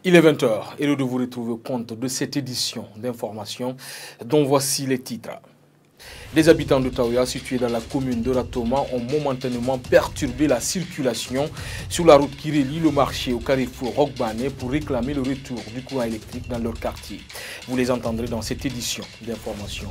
Il est 20h et l'heure de vous retrouver au compte de cette édition d'information dont voici les titres. Les habitants de Taouya, situés dans la commune de Ratoma, ont momentanément perturbé la circulation sur la route qui relie le marché au carrefour Rogbane pour réclamer le retour du courant électrique dans leur quartier. Vous les entendrez dans cette édition d'information.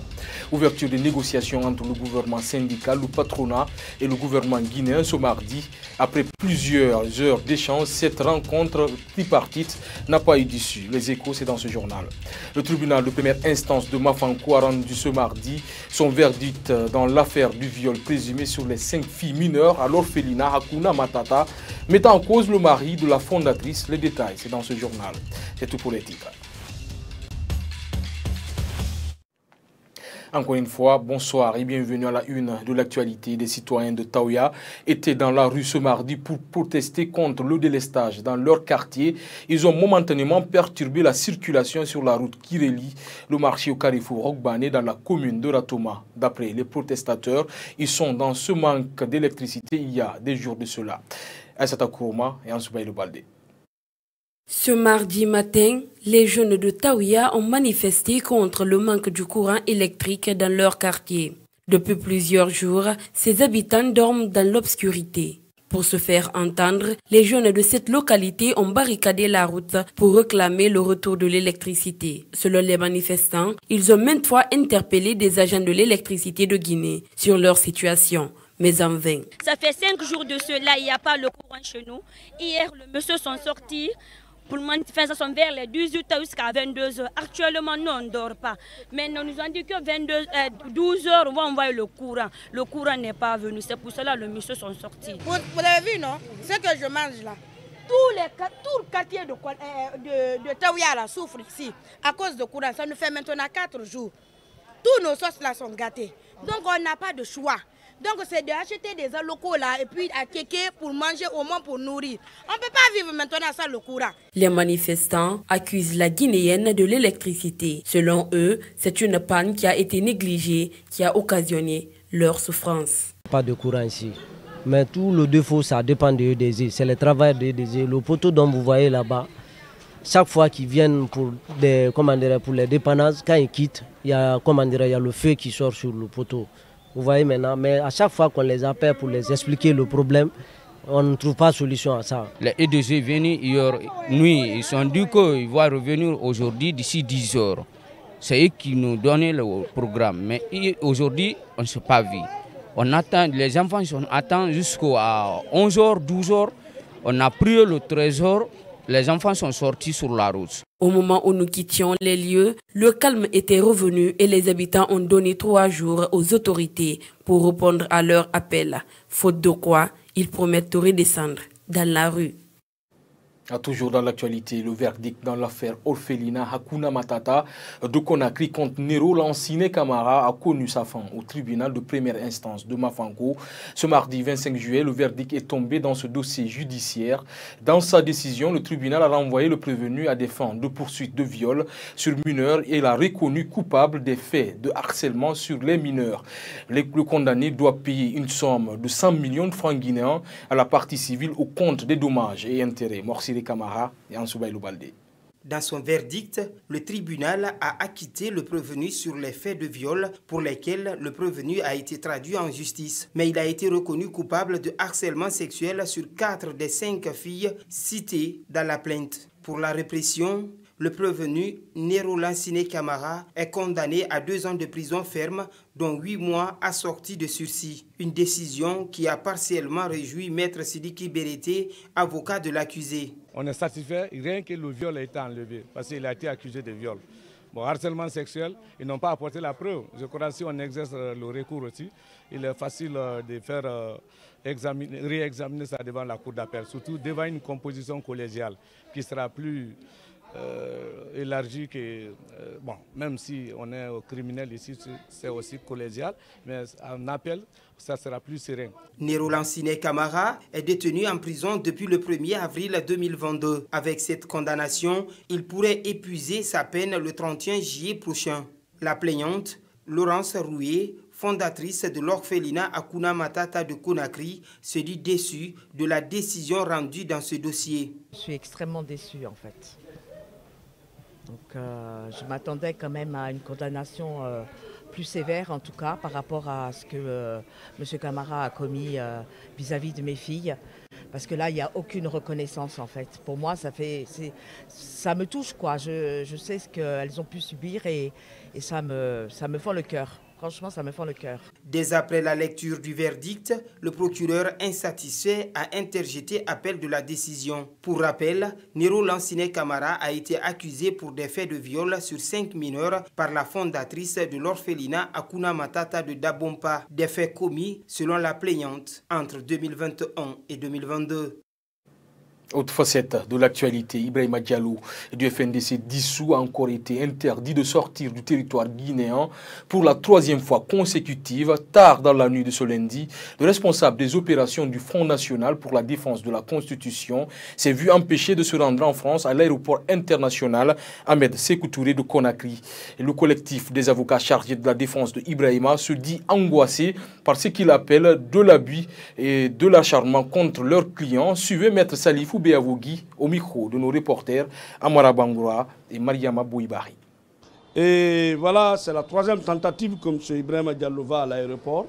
Ouverture des négociations entre le gouvernement syndical, le patronat et le gouvernement guinéen ce mardi. Après plusieurs heures d'échange, cette rencontre tripartite n'a pas eu d'issue. Les échos, c'est dans ce journal. Le tribunal de première instance de Mafanko a rendu ce mardi son verdict dans l'affaire du viol présumé sur les 5 filles mineures à l'orphelinat Hakuna Matata, mettant en cause le mari de la fondatrice. Les détails, c'est dans ce journal. C'est tout pour les titres. Encore une fois, bonsoir et bienvenue à la une de l'actualité. Des citoyens de Taouya étaient dans la rue ce mardi pour protester contre le délestage dans leur quartier. Ils ont momentanément perturbé la circulation sur la route qui relie le marché au carrefour Rogbane dans la commune de Ratoma. D'après les protestateurs, ils sont dans ce manque d'électricité il y a des jours de cela. Aïssata Kourma et Ansoubaï Le Baldé. Ce mardi matin, les jeunes de Taouya ont manifesté contre le manque du courant électrique dans leur quartier. Depuis plusieurs jours, ces habitants dorment dans l'obscurité. Pour se faire entendre, les jeunes de cette localité ont barricadé la route pour réclamer le retour de l'électricité. Selon les manifestants, ils ont maintes fois interpellé des agents de l'électricité de Guinée sur leur situation, mais en vain. Ça fait 5 jours de cela, il n'y a pas le courant chez nous. Hier, les messieurs sont sortis. Pour le moment, ça sont vers les 18h jusqu'à 22h. Actuellement, nous, on ne dort pas. Mais nous nous ont dit que 12h, on va envoyer le courant. Le courant n'est pas venu. C'est pour cela que les messieurs sont sortis. Vous l'avez vu, non? Ce que je mange là. Tout le quartier de Taouya là souffre ici à cause du courant. Ça nous fait maintenant 4 jours. Tous nos sauces là sont gâtés. Donc, on n'a pas de choix. Donc c'est d'acheter des locaux là et puis à kéké pour manger au moins pour nourrir. On ne peut pas vivre maintenant sans le courant. Les manifestants accusent la Guinéenne de l'électricité. Selon eux, c'est une panne qui a été négligée qui a occasionné leur souffrance. Pas de courant ici. Mais tout le défaut, ça dépend de EDZ. C'est le travail de EDZ. Le poteau dont vous voyez là-bas, chaque fois qu'ils viennent pour les dépannages, quand ils quittent, il y a le feu qui sort sur le poteau. Vous voyez maintenant, mais à chaque fois qu'on les appelle pour les expliquer le problème, on ne trouve pas de solution à ça. Les EDG venus hier nuit, ils sont dit qu'ils vont revenir aujourd'hui d'ici 10 heures. C'est eux qui nous donnaient le programme. Mais aujourd'hui, on ne s'est pas vu. On attend, les enfants attendent jusqu'à 11h, 12h. On a pris le 13h. Les enfants sont sortis sur la route. Au moment où nous quittions les lieux, le calme était revenu et les habitants ont donné 3 jours aux autorités pour répondre à leur appel. Faute de quoi, ils promettent de redescendre dans la rue. Toujours dans l'actualité, le verdict dans l'affaire orphelinat Hakuna Matata de Conakry contre Nero Lansine Camara a connu sa fin au tribunal de première instance de Mafanko. Ce mardi 25 juillet, le verdict est tombé dans ce dossier judiciaire. Dans sa décision, le tribunal a renvoyé le prévenu à des fins de poursuite de viol sur mineurs et l'a reconnu coupable des faits de harcèlement sur les mineurs. Le condamné doit payer une somme de 100 millions de francs guinéens à la partie civile au compte des dommages et intérêts. Camara et Ansoubaï Le Baldé. Dans son verdict, le tribunal a acquitté le prévenu sur les faits de viol pour lesquels le prévenu a été traduit en justice. Mais il a été reconnu coupable de harcèlement sexuel sur 4 des 5 filles citées dans la plainte. Pour la répression, le prévenu Nero Lansine Camara est condamné à 2 ans de prison ferme, dont 8 mois assortis de sursis. Une décision qui a partiellement réjoui Maître Sidiki Berete, avocat de l'accusé. On est satisfait rien que le viol ait été enlevé, parce qu'il a été accusé de viol. Bon, harcèlement sexuel, ils n'ont pas apporté la preuve. Je crois que si on exerce le recours aussi, il est facile de faire réexaminer ça devant la cour d'appel, surtout devant une composition collégiale qui sera plus élargie que, bon, même si on est criminel ici, c'est aussi collégial, mais en appel, ça sera plus serein. Nero Lansine Camara est détenu en prison depuis le 1er avril 2022. Avec cette condamnation, il pourrait épuiser sa peine le 31 juillet prochain. La plaignante, Laurence Roué, fondatrice de l'orphelinat Hakuna Matata de Conakry, se dit déçue de la décision rendue dans ce dossier. Je suis extrêmement déçue en fait. Donc je m'attendais quand même à une condamnation plus sévère, en tout cas, par rapport à ce que M. Camara a commis vis-à-vis de mes filles. Parce que là, il n'y a aucune reconnaissance, en fait. Pour moi, ça me touche, quoi. Je sais ce qu'elles ont pu subir et ça me fend le cœur. Franchement, ça me fend le cœur. Dès après la lecture du verdict, le procureur insatisfait a interjeté appel de la décision. Pour rappel, Nero Lansine Camara a été accusé pour des faits de viol sur 5 mineurs par la fondatrice de l'orphelinat Akuna Matata de Dabompa. Des faits commis, selon la plaignante, entre 2021 et 2022. Autre facette de l'actualité, Ibrahima Diallo du FNDC dissous a encore été interdit de sortir du territoire guinéen pour la 3e fois consécutive. Tard dans la nuit de ce lundi, le responsable des opérations du Front National pour la défense de la Constitution s'est vu empêché de se rendre en France à l'aéroport international Ahmed Sékou Touré de Conakry. Et le collectif des avocats chargés de la défense de Ibrahima se dit angoissé par ce qu'il appelle de l'abus et de l'acharnement contre leurs clients. Suivez Maître Salifou Béavogui au micro de nos reporters Amara Bangoura et Mariama Bouibari. Et voilà, c'est la 3e tentative que M. Ibrahima Diallo va à l'aéroport.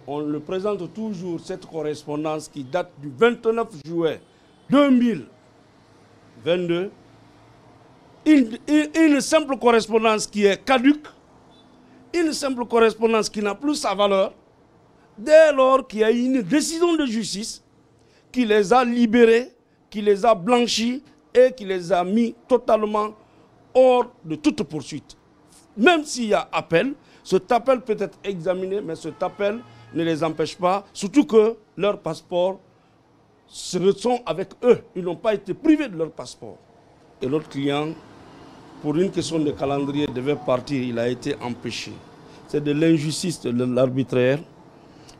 On le présente toujours, cette correspondance qui date du 29 juillet 2022. Une simple correspondance qui est caduque, une simple correspondance qui n'a plus sa valeur, dès lors qu'il y a une décision de justice qui les a libérés, qui les a blanchis et qui les a mis totalement hors de toute poursuite. Même s'il y a appel, cet appel peut être examiné, mais cet appel ne les empêche pas, surtout que leurs passeports sont avec eux. Ils n'ont pas été privés de leur passeport. Et l'autre client, pour une question de calendrier, devait partir, il a été empêché. C'est de l'injustice de l'arbitraire.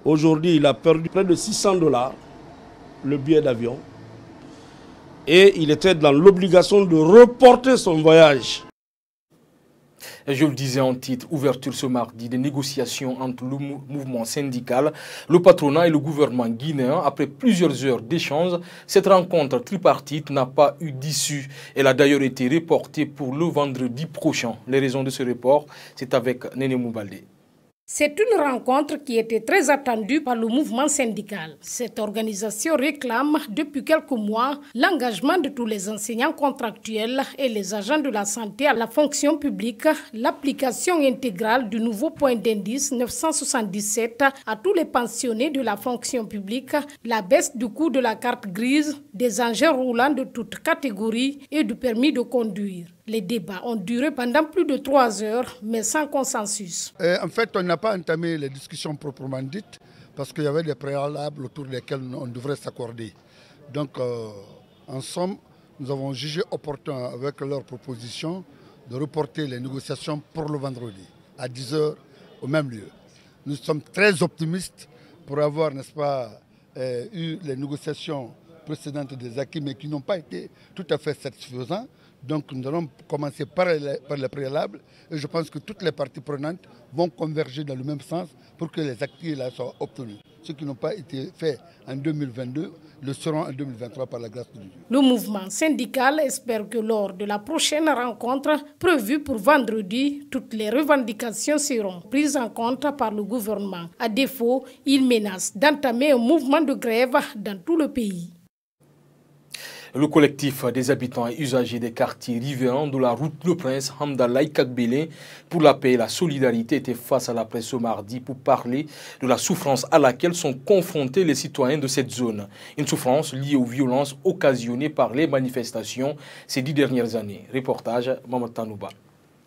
Aujourd'hui, il a perdu près de $600. Le billet d'avion, et il était dans l'obligation de reporter son voyage. Je le disais en titre, ouverture ce mardi des négociations entre le mouvement syndical, le patronat et le gouvernement guinéen. Après plusieurs heures d'échanges, cette rencontre tripartite n'a pas eu d'issue. Elle a d'ailleurs été reportée pour le vendredi prochain. Les raisons de ce report, c'est avec Néné Moubalde. C'est une rencontre qui était très attendue par le mouvement syndical. Cette organisation réclame depuis quelques mois l'engagement de tous les enseignants contractuels et les agents de la santé à la fonction publique, l'application intégrale du nouveau point d'indice 977 à tous les pensionnés de la fonction publique, la baisse du coût de la carte grise, des engins roulants de toutes catégories et du permis de conduire. Les débats ont duré pendant plus de 3 heures, mais sans consensus. En fait, on n'a pas entamé les discussions proprement dites parce qu'il y avait des préalables autour desquels on devrait s'accorder. Donc, en somme, nous avons jugé opportun, avec leurs propositions, de reporter les négociations pour le vendredi, à 10 h au même lieu. Nous sommes très optimistes pour avoir, n'est-ce pas, eu les négociations précédentes des acquis, mais qui n'ont pas été tout à fait satisfaisantes. Donc nous allons commencer par les préalables et je pense que toutes les parties prenantes vont converger dans le même sens pour que les acquis là soient obtenus. Ceux qui n'ont pas été faits en 2022 le seront en 2023 par la grâce de Dieu. Le mouvement syndical espère que lors de la prochaine rencontre prévue pour vendredi, toutes les revendications seront prises en compte par le gouvernement. À défaut, il menace d'entamer un mouvement de grève dans tout le pays. Le collectif des habitants et usagers des quartiers riverains de la route Le Prince, Hamdallah Kagbele, pour la paix et la solidarité, était face à la presse ce mardi pour parler de la souffrance à laquelle sont confrontés les citoyens de cette zone. Une souffrance liée aux violences occasionnées par les manifestations ces 10 dernières années. Reportage Mamadou Tanouba.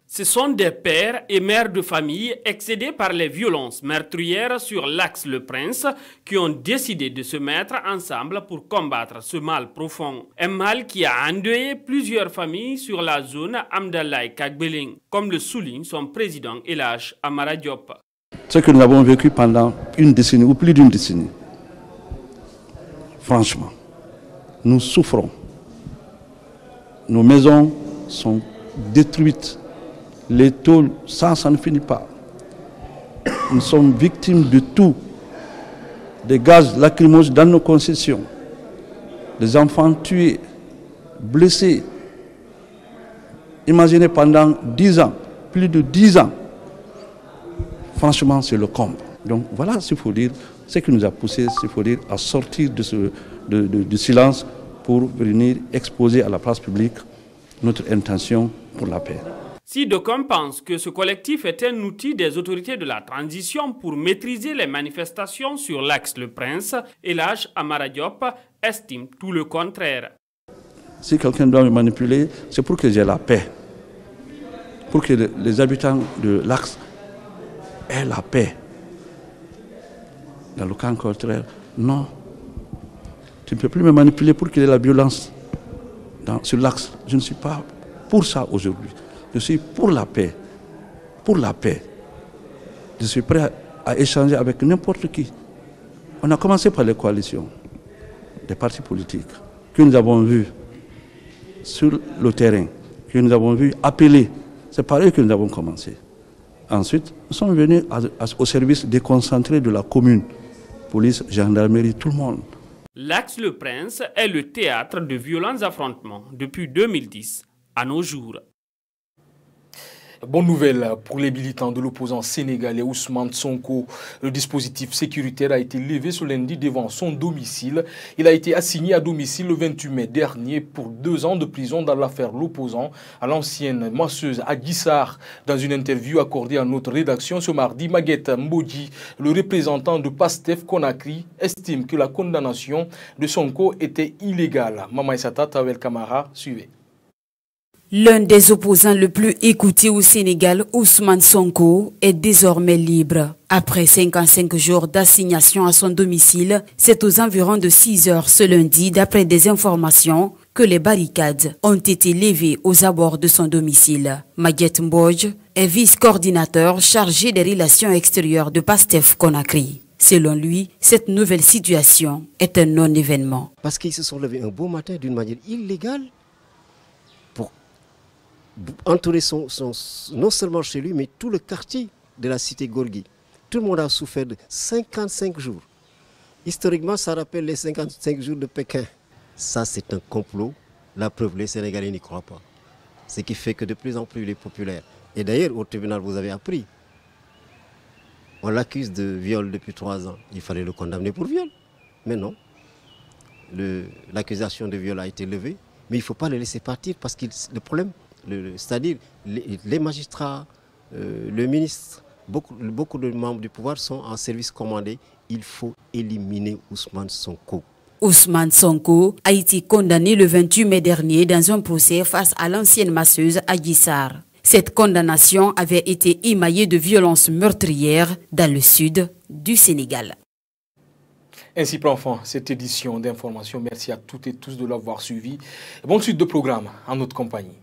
Ce sont des pères et mères de famille excédés par les violences meurtrières sur l'axe Le Prince qui ont décidé de se mettre ensemble pour combattre ce mal profond. Un mal qui a endeuillé plusieurs familles sur la zone Hamdallah Kagbele, comme le souligne son président Elhaj Amara Diop. Ce que nous avons vécu pendant une décennie ou plus d'une décennie, franchement, nous souffrons. Nos maisons sont détruites. Les tôles, ça ne finit pas. Nous sommes victimes de tout. Des gaz lacrymogènes dans nos concessions. Des enfants tués, blessés. Imaginez pendant 10 ans, plus de 10 ans. Franchement, c'est le comble. Donc voilà ce qu'il faut dire, ce qui nous a poussé, il faut dire, à sortir du silence pour venir exposer à la place publique notre intention pour la paix. Si d'aucuns pensent que ce collectif est un outil des autorités de la transition pour maîtriser les manifestations sur l'axe Le Prince, Elhadji Amara Diop estime tout le contraire. Si quelqu'un doit me manipuler, c'est pour que j'ai la paix. Pour que les habitants de l'axe aient la paix. Dans le cas contraire, non. Tu ne peux plus me manipuler pour qu'il y ait la violence sur l'axe. Je ne suis pas pour ça aujourd'hui. Je suis pour la paix. Pour la paix. Je suis prêt à échanger avec n'importe qui. On a commencé par les coalitions des partis politiques que nous avons vus sur le terrain, que nous avons vus appeler. C'est par eux que nous avons commencé. Ensuite, nous sommes venus au service déconcentré de la commune. Police, gendarmerie, tout le monde. L'axe Le Prince est le théâtre de violents affrontements depuis 2010 à nos jours. Bonne nouvelle pour les militants de l'opposant sénégalais Ousmane Sonko. Le dispositif sécuritaire a été levé ce lundi devant son domicile. Il a été assigné à domicile le 28 mai dernier pour 2 ans de prison dans l'affaire l'opposant à l'ancienne masseuse Adji Sarr. Dans une interview accordée à notre rédaction ce mardi, Maguette Mbodji, le représentant de Pastef Conakry, estime que la condamnation de Sonko était illégale. Mama Issata Tawel Camara, suivez. L'un des opposants le plus écouté au Sénégal, Ousmane Sonko, est désormais libre. Après 55 jours d'assignation à son domicile, c'est aux environs de 6 heures ce lundi, d'après des informations, que les barricades ont été levées aux abords de son domicile. Maguette Mbodji est vice-coordinateur chargé des relations extérieures de Pastef Conakry. Selon lui, cette nouvelle situation est un non-événement. Parce qu'ils se sont levés un beau matin d'une manière illégale pour entourer non seulement chez lui, mais tout le quartier de la cité Gorgui. Tout le monde a souffert de 55 jours. Historiquement, ça rappelle les 55 jours de Pékin. Ça, c'est un complot. La preuve, les Sénégalais n'y croient pas. Ce qui fait que de plus en plus, il est populaire. Et d'ailleurs, au tribunal, vous avez appris. On l'accuse de viol depuis 3 ans. Il fallait le condamner pour viol. Mais non. L'accusation de viol a été levée. Mais il ne faut pas le laisser partir parce que le problème, c'est-à-dire les magistrats, le ministre, beaucoup de membres du pouvoir sont en service commandé. Il faut éliminer Ousmane Sonko. Ousmane Sonko a été condamné le 28 mai dernier dans un procès face à l'ancienne masseuse Adji Sarr. Cette condamnation avait été émaillée de violences meurtrières dans le sud du Sénégal. Ainsi prend fin cette édition d'information. Merci à toutes et tous de l'avoir suivi. Bonne suite de programme en notre compagnie.